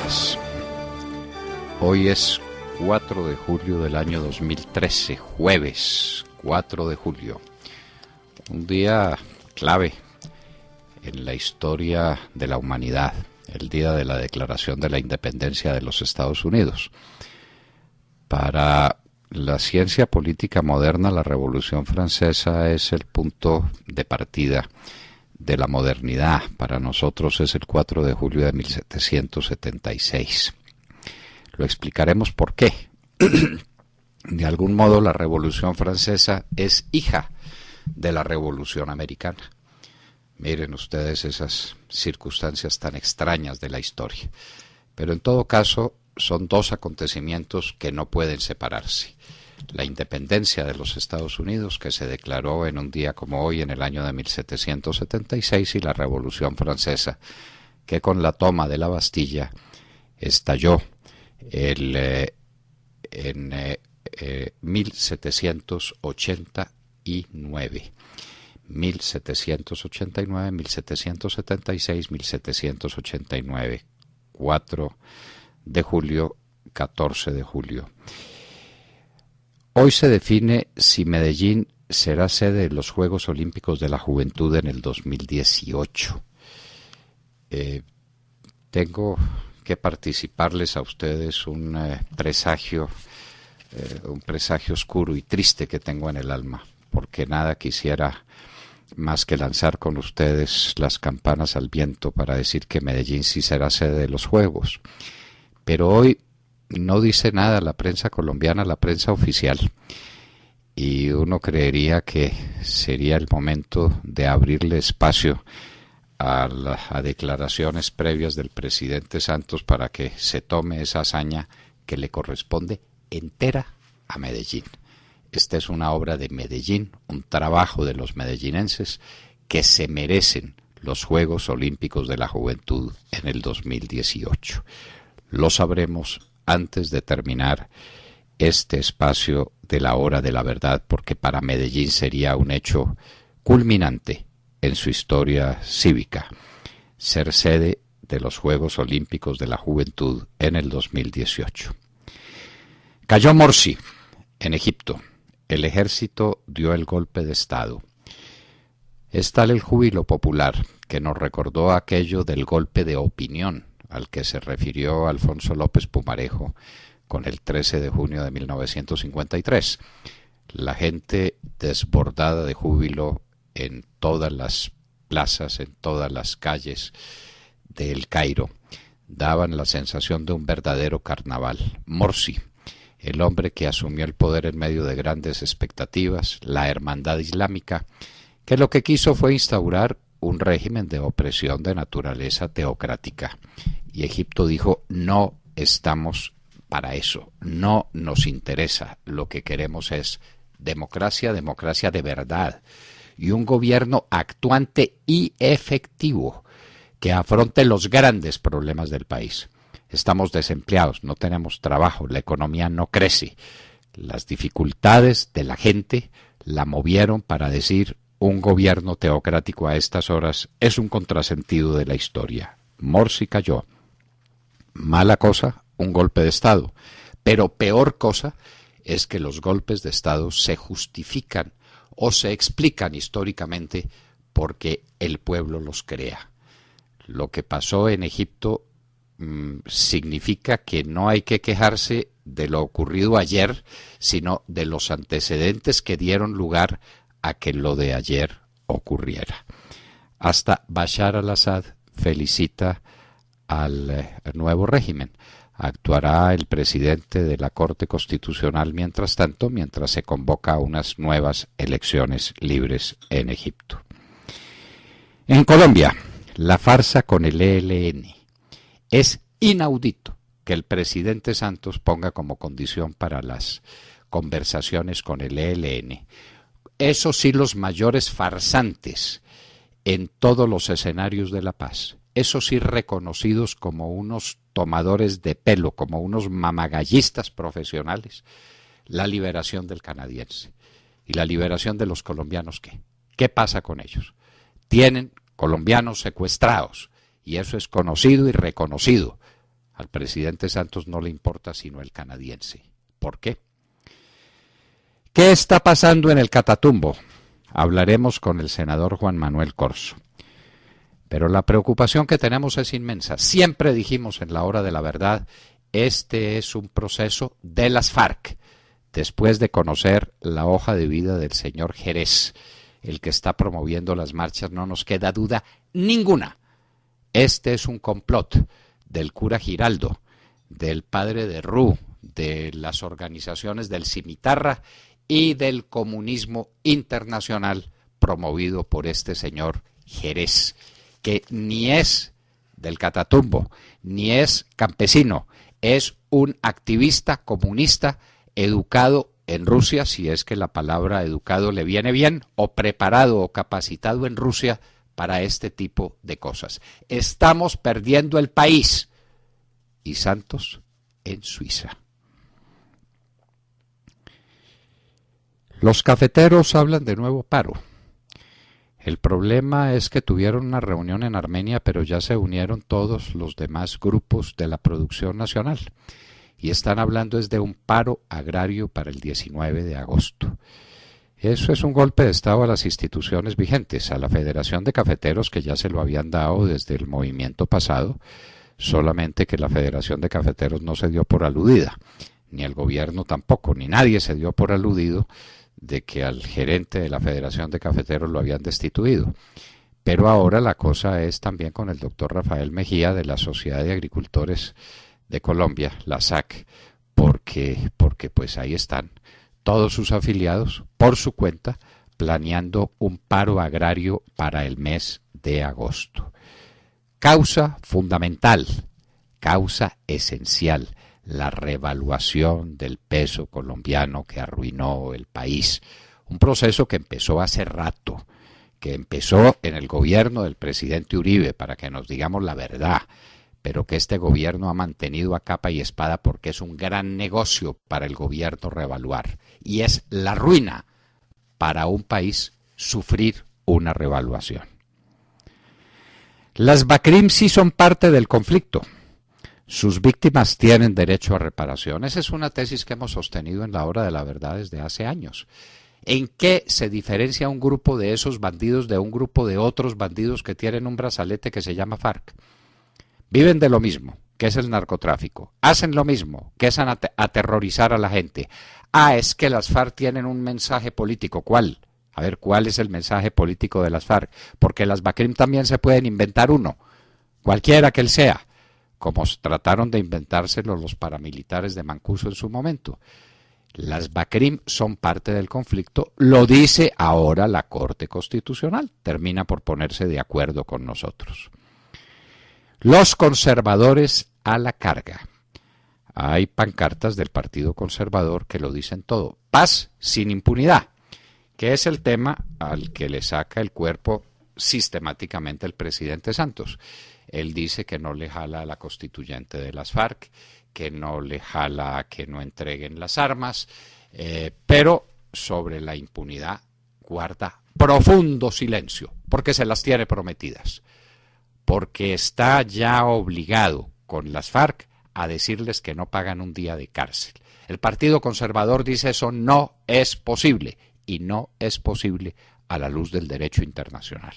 días. Hoy es 4 de julio del año 2013, jueves 4 de julio. Un día clave en la historia de la humanidad, el día de la Declaración de la Independencia de los Estados Unidos. Para la ciencia política moderna, la Revolución Francesa es el punto de partida de la modernidad. Para nosotros es el 4 de julio de 1776. Lo explicaremos por qué. De algún modo, la Revolución Francesa es hija de la Revolución Americana. Miren ustedes esas circunstancias tan extrañas de la historia. Pero en todo caso, son dos acontecimientos que no pueden separarse. La independencia de los Estados Unidos, que se declaró en un día como hoy en el año de 1776, y la Revolución Francesa, que con la toma de la Bastilla estalló en 1789. 1789, 1776, 1789, 4 de julio, 14 de julio. Hoy se define si Medellín será sede de los Juegos Olímpicos de la Juventud en el 2018. Tengo que participarles a ustedes un presagio oscuro y triste que tengo en el alma, porque nada quisiera más que lanzar con ustedes las campanas al viento para decir que Medellín sí será sede de los Juegos. Pero hoy no dice nada la prensa colombiana, la prensa oficial, y uno creería que sería el momento de abrirle espacio a declaraciones previas del presidente Santos para que se tome esa hazaña que le corresponde entera a Medellín. Esta es una obra de Medellín, un trabajo de los medellinenses que se merecen los Juegos Olímpicos de la Juventud en el 2018. Lo sabremos antes de terminar este espacio de la hora de la verdad, porque para Medellín sería un hecho culminante en su historia cívica, ser sede de los Juegos Olímpicos de la Juventud en el 2018. Cayó Morsi en Egipto. El ejército dio el golpe de Estado. Es tal el júbilo popular que nos recordó aquello del golpe de opinión al que se refirió Alfonso López Pumarejo con el 13 de junio de 1953. La gente desbordada de júbilo en todas las plazas, en todas las calles de El Cairo, daban la sensación de un verdadero carnaval. Morsi, el hombre que asumió el poder en medio de grandes expectativas, la hermandad islámica, que lo que quiso fue instaurar un régimen de opresión de naturaleza teocrática. Y Egipto dijo, no estamos para eso, no nos interesa, lo que queremos es democracia, democracia de verdad, y un gobierno actuante y efectivo que afronte los grandes problemas del país. Estamos desempleados, no tenemos trabajo, la economía no crece. Las dificultades de la gente la movieron para decir un gobierno teocrático a estas horas es un contrasentido de la historia. Morsi cayó. Mala cosa, un golpe de Estado. Pero peor cosa es que los golpes de Estado se justifican o se explican históricamente porque el pueblo los crea. Lo que pasó en Egipto significa que no hay que quejarse de lo ocurrido ayer, sino de los antecedentes que dieron lugar a que lo de ayer ocurriera. Hasta Bashar al-Assad felicita al nuevo régimen. Actuará el presidente de la Corte Constitucional mientras tanto, mientras se convoca a unas nuevas elecciones libres en Egipto. En Colombia, la farsa con el ELN. Es inaudito que el presidente Santos ponga como condición para las conversaciones con el ELN. Eso sí, los mayores farsantes en todos los escenarios de la paz. Eso sí, reconocidos como unos tomadores de pelo, como unos mamagallistas profesionales. La liberación del canadiense. ¿Y la liberación de los colombianos qué? ¿Qué pasa con ellos? Tienen colombianos secuestrados, y eso es conocido y reconocido. Al presidente Santos no le importa sino el canadiense. ¿Por qué? ¿Qué está pasando en el Catatumbo? Hablaremos con el senador Juan Manuel Corzo. Pero la preocupación que tenemos es inmensa. Siempre dijimos en la hora de la verdad, este es un proceso de las FARC. Después de conocer la hoja de vida del señor Jerez, el que está promoviendo las marchas, no nos queda duda ninguna. Este es un complot del cura Giraldo, del padre de Rú, de las organizaciones del Cimitarra y del comunismo internacional promovido por este señor Jerez, que ni es del Catatumbo, ni es campesino, es un activista comunista educado en Rusia, si es que la palabra educado le viene bien, o preparado o capacitado en Rusia para este tipo de cosas. Estamos perdiendo el país. Y Santos en Suiza. Los cafeteros hablan de nuevo paro. El problema es que tuvieron una reunión en Armenia, pero ya se unieron todos los demás grupos de la producción nacional. Y están hablando es de un paro agrario para el 19 de agosto. Eso es un golpe de Estado a las instituciones vigentes, a la Federación de Cafeteros, que ya se lo habían dado desde el movimiento pasado, solamente que la Federación de Cafeteros no se dio por aludida, ni el gobierno tampoco, ni nadie se dio por aludido de que al gerente de la Federación de Cafeteros lo habían destituido. Pero ahora la cosa es también con el doctor Rafael Mejía de la Sociedad de Agricultores de Colombia, la SAC, porque pues ahí están todos sus afiliados por su cuenta planeando un paro agrario para el mes de agosto. Causa fundamental, causa esencial, la revaluación del peso colombiano que arruinó el país. Un proceso que empezó hace rato, que empezó en el gobierno del presidente Uribe, para que nos digamos la verdad, pero que este gobierno ha mantenido a capa y espada porque es un gran negocio para el gobierno revaluar. Y es la ruina para un país sufrir una revaluación. Las BACRIM sí son parte del conflicto. Sus víctimas tienen derecho a reparación. Esa es una tesis que hemos sostenido en la hora de la verdad desde hace años. ¿En qué se diferencia un grupo de esos bandidos de un grupo de otros bandidos que tienen un brazalete que se llama FARC? Viven de lo mismo, que es el narcotráfico. Hacen lo mismo, que es aterrorizar a la gente. Es que las FARC tienen un mensaje político. ¿Cuál? A ver, ¿cuál es el mensaje político de las FARC? Porque las BACRIM también se pueden inventar uno, cualquiera que él sea, como trataron de inventárselo los paramilitares de Mancuso en su momento. Las BACRIM son parte del conflicto, lo dice ahora la Corte Constitucional, termina por ponerse de acuerdo con nosotros. Los conservadores a la carga. Hay pancartas del Partido Conservador que lo dicen todo. Paz sin impunidad, que es el tema al que le saca el cuerpo sistemáticamente el presidente Santos. Él dice que no le jala a la constituyente de las FARC, que no le jala a que no entreguen las armas, pero sobre la impunidad guarda profundo silencio, porque se las tiene prometidas, porque está ya obligado con las FARC a decirles que no pagan un día de cárcel. El Partido Conservador dice eso no es posible, y no es posible a la luz del derecho internacional.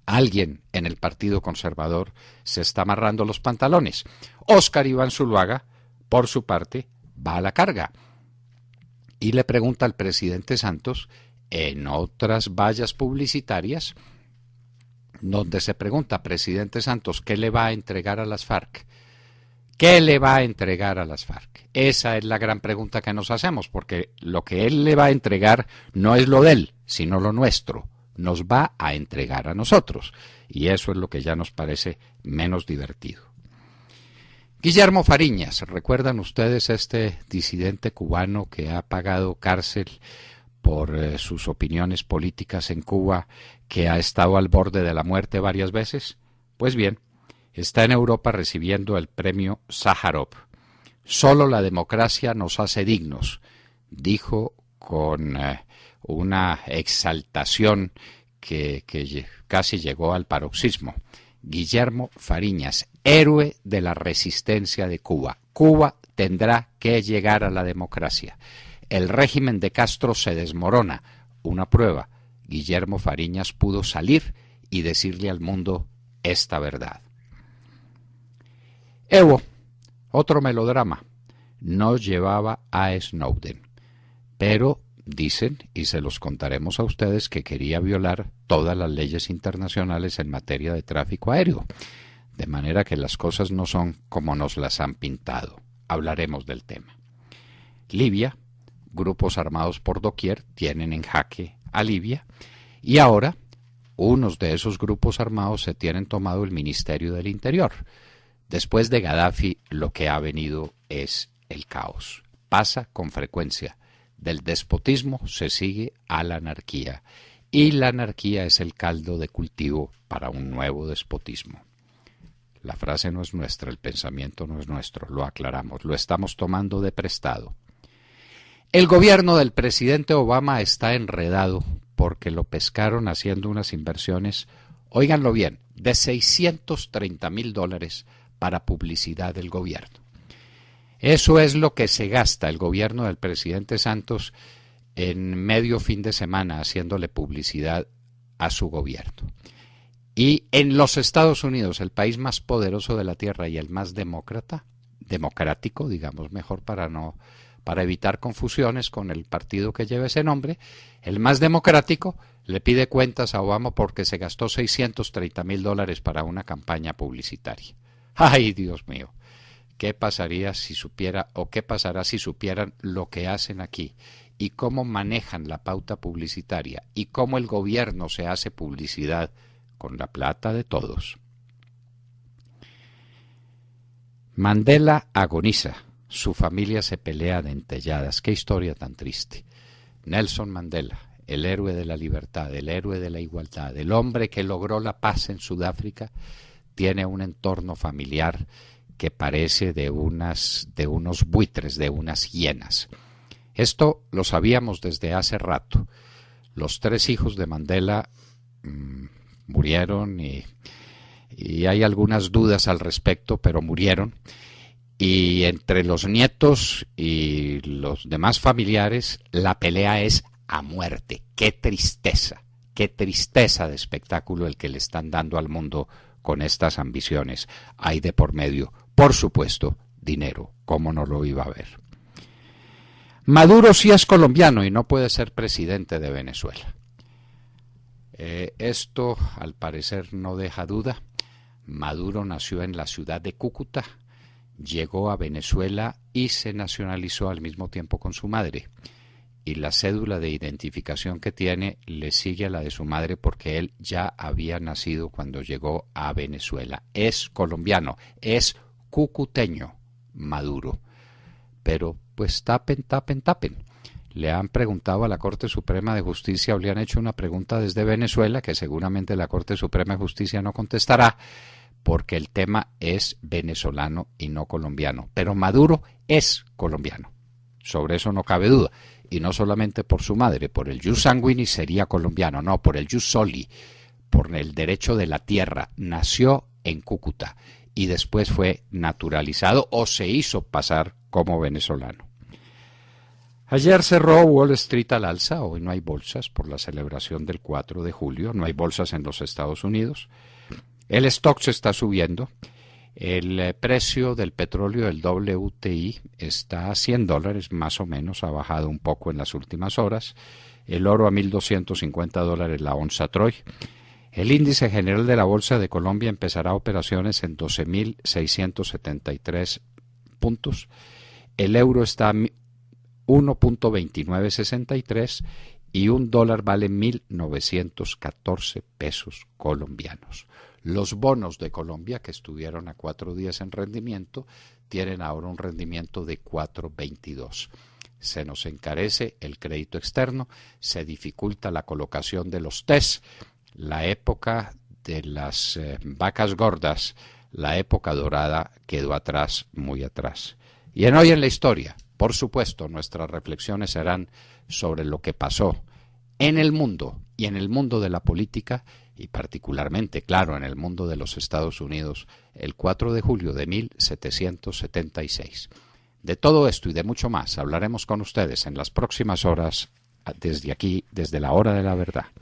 Alguien en el Partido Conservador se está amarrando los pantalones. Óscar Iván Zuluaga, por su parte, va a la carga y le pregunta al presidente Santos en otras vallas publicitarias donde se pregunta, presidente Santos, ¿qué le va a entregar a las FARC? ¿Qué le va a entregar a las FARC? Esa es la gran pregunta que nos hacemos, porque lo que él le va a entregar no es lo de él, sino lo nuestro. Nos va a entregar a nosotros, y eso es lo que ya nos parece menos divertido. Guillermo Fariñas, ¿recuerdan ustedes este disidente cubano que ha pagado cárcel por sus opiniones políticas en Cuba, que ha estado al borde de la muerte varias veces? Pues bien, está en Europa recibiendo el premio Sájarov. Solo la democracia nos hace dignos, dijo con una exaltación que casi llegó al paroxismo. Guillermo Fariñas, héroe de la resistencia de Cuba. Cuba tendrá que llegar a la democracia. El régimen de Castro se desmorona. Una prueba, Guillermo Fariñas pudo salir y decirle al mundo esta verdad. Evo, otro melodrama, no llevaba a Snowden, pero dicen, y se los contaremos a ustedes, que quería violar todas las leyes internacionales en materia de tráfico aéreo, de manera que las cosas no son como nos las han pintado. Hablaremos del tema. Libia, grupos armados por doquier tienen en jaque a Libia, y ahora unos de esos grupos armados se tienen tomado el Ministerio del Interior. Después de Gaddafi, lo que ha venido es el caos. Pasa con frecuencia. Del despotismo se sigue a la anarquía, y la anarquía es el caldo de cultivo para un nuevo despotismo. La frase no es nuestra, el pensamiento no es nuestro, lo aclaramos, lo estamos tomando de prestado. El gobierno del presidente Obama está enredado porque lo pescaron haciendo unas inversiones, óiganlo bien, de $630,000 para publicidad del gobierno. Eso es lo que se gasta el gobierno del presidente Santos en medio fin de semana haciéndole publicidad a su gobierno. Y en los Estados Unidos, el país más poderoso de la tierra y el más democrático, digamos mejor para evitar confusiones con el partido que lleva ese nombre, el más democrático le pide cuentas a Obama porque se gastó $630,000 para una campaña publicitaria. ¡Ay, Dios mío! ¿Qué pasaría si supiera o qué pasará si supieran lo que hacen aquí y cómo manejan la pauta publicitaria y cómo el gobierno se hace publicidad con la plata de todos? Mandela agoniza, su familia se pelea de dentelladas. ¡Qué historia tan triste! Nelson Mandela, el héroe de la libertad, el héroe de la igualdad, el hombre que logró la paz en Sudáfrica, tiene un entorno familiar que parece de unos buitres, de unas hienas. Esto lo sabíamos desde hace rato. Los 3 hijos de Mandela murieron y hay algunas dudas al respecto, pero murieron. Y entre los nietos y los demás familiares, la pelea es a muerte. ¡Qué tristeza! ¡Qué tristeza de espectáculo el que le están dando al mundo con estas ambiciones! Hay de por medio, por supuesto, dinero. ¿Cómo no lo iba a ver? Maduro sí es colombiano y no puede ser presidente de Venezuela. Esto, al parecer, no deja duda. Maduro nació en la ciudad de Cúcuta, llegó a Venezuela y se nacionalizó al mismo tiempo con su madre. Y la cédula de identificación que tiene le sigue a la de su madre porque él ya había nacido cuando llegó a Venezuela. Es colombiano, es cucuteño, Maduro. Pero pues tapen. Le han preguntado a la Corte Suprema de Justicia o le han hecho una pregunta desde Venezuela que seguramente la Corte Suprema de Justicia no contestará porque el tema es venezolano y no colombiano. Pero Maduro es colombiano. Sobre eso no cabe duda. Y no solamente por su madre, por el jus sanguinis sería colombiano, no, por el jus soli, por el derecho de la tierra. Nació en Cúcuta y después fue naturalizado o se hizo pasar como venezolano. Ayer cerró Wall Street al alza, hoy no hay bolsas por la celebración del 4 de julio, no hay bolsas en los Estados Unidos. El stock se está subiendo. El precio del petróleo del WTI está a $100 más o menos, ha bajado un poco en las últimas horas. El oro a $1,250 la onza Troy. El índice general de la Bolsa de Colombia empezará operaciones en 12.673 puntos. El euro está a 1.2963 y un dólar vale 1.914 pesos colombianos. Los bonos de Colombia, que estuvieron a 4 días en rendimiento, tienen ahora un rendimiento de 4.22. Se nos encarece el crédito externo, se dificulta la colocación de los TES. La época de las vacas gordas, la época dorada, quedó atrás, muy atrás. Y en Hoy en la Historia, por supuesto, nuestras reflexiones serán sobre lo que pasó en el mundo y en el mundo de la política y particularmente, claro, en el mundo de los Estados Unidos, el 4 de julio de 1776. De todo esto y de mucho más hablaremos con ustedes en las próximas horas, desde aquí, desde la hora de la verdad.